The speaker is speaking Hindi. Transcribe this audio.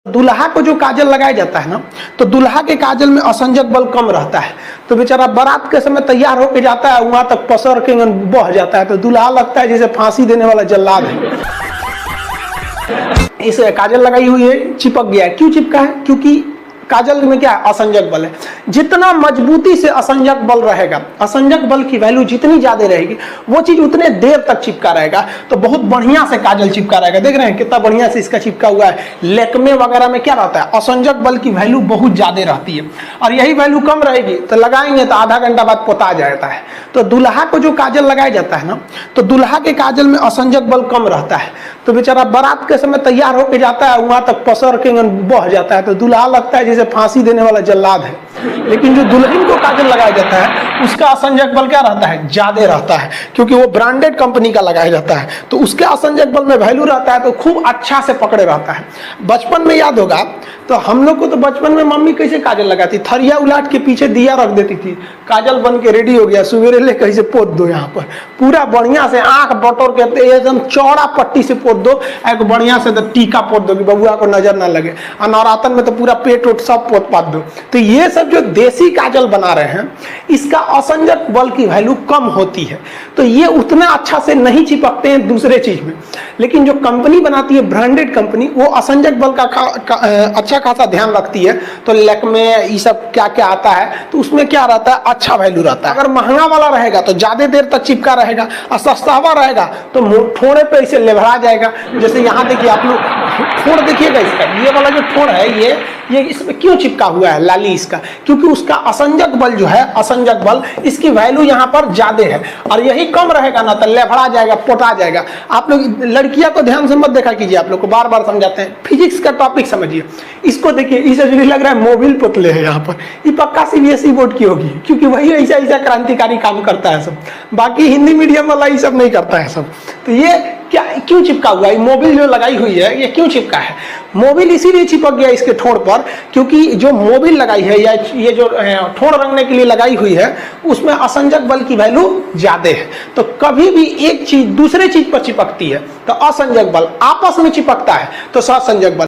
दुल्हा को जो काजल लगाया जाता है ना, तो दुल्हा के काजल में असंजक बल कम रहता है। तो बेचारा बारात के समय तैयार होके जाता है, वहां तक पसर के बह जाता है, तो दुल्हा लगता है जैसे फांसी देने वाला जल्लाद है। इस काजल लगाई हुई है, चिपक गया है। क्यों चिपका है? क्योंकि काजल में क्या है? असंजक बल है। जितना मजबूती से असंजक बल रहेगा, असंजक बल की वैल्यू जितनी ज्यादा रहेगी, वो चीज उतने देर तक चिपका रहेगा। तो बहुत बढ़िया से काजल चिपका रहेगा। देख रहे हैं कितना बढ़िया से इसका चिपका हुआ है। लेकमे वगैरह में क्या रहता है? असंजक बल की वैल्यू बहुत ज्यादा रहती है, और यही वैल्यू कम रहेगी तो लगाएंगे तो आधा घंटा बाद पोता जाता है। तो दुल्हा को जो काजल लगाया जाता है ना, तो दुल्हा के काजल में असंजक बल कम रहता है। तो बेचारा बारात के समय तैयार होके जाता है, वहां तक पसर के बह जाता है, तो दुल्हा लगता है जैसे फांसी देने वाला जल्लाद है। लेकिन जो दुल्हन को काजल लगाया जाता है, उसका असंजक बल क्या रहता है? ज्यादा रहता है, क्योंकि वो ब्रांडेड कंपनी का लगाया जाता है। तो उसके असंजक बल में वैल्यू रहता है, तो खूब अच्छा से पकड़े रहता है। बचपन में याद होगा तो हम लोग को तो बचपन में मम्मी कैसे काजल लगाती? थरिया उलाट के पीछे दिया रख देती थी, काजल बन के रेडी हो गया, सवेरे ले कैसे पोत दो, यहाँ पर पूरा बढ़िया से आंख बटोर के एकदम चौड़ा पट्टी से पोत दो, एक बढ़िया से टीका पोत दो कि बबुआ को नजर ना लगे। और नवरातन में तो पूरा पेट उठ सब पोत पात दो। तो ये सब जो देसी काजल बना रहे हैं, इसका असंजक बल की वैल्यू कम होती है, तो ये उतना अच्छा से नहीं चिपकते हैं दूसरे चीज में। लेकिन जो कंपनी बनाती है, ब्रांडेड कंपनी, वो असंजक बल का अच्छा खासा ध्यान रखती है। तो लेकमे ये सब क्या क्या आता है, तो उसमें क्या रहता है? अच्छा वैल्यू रहता है। अगर महंगा वाला रहेगा तो ज्यादा देर तक चिपका रहेगा, और सस्ता वाला रहेगा तो ठोड़े पे इसे लेभरा जाएगा। जैसे यहाँ देखिए आप लोग, ठोड़ देखिएगा इसका, ये वाला जो ठोड़ है, ये इसमें क्यों चिपका हुआ है लाली इसका? क्योंकि उसका असंजक बल जो है, असंजक बल, इसकी वैल्यू यहाँ पर ज्यादा है, और यही कम रहेगा ना तो लेभड़ा जाएगा, पोटा जाएगा। आप लोग लड़कियां को ध्यान से मत देखा कीजिए, आप लोग को बार बार समझाते हैं। फिजिक्स का टॉपिक समझिए, इसको देखिए, इसे जो लग रहा है मोबिल पुतले है यहाँ पर, ये पक्का सीबीएसई बोर्ड की होगी, क्योंकि वही ऐसा ऐसा क्रांतिकारी काम करता है सब। बाकी हिंदी मीडियम वाला ये सब नहीं करता है सब। तो ये क्या क्यों चिपका हुआ है? मोबिल जो लगाई हुई है, ये क्यों चिपका है? मोबिल इसीलिए चिपक गया इसके ठोड़ पर, क्योंकि जो मोबिल लगाई है, या ये जो ठोड़ रंगने के लिए लगाई हुई है, उसमें असंजक बल की वैल्यू ज्यादा है। तो कभी भी एक चीज दूसरे चीज पर चिपकती है तो असंजक बल, आपस में चिपकता है तो सहसंजक बल।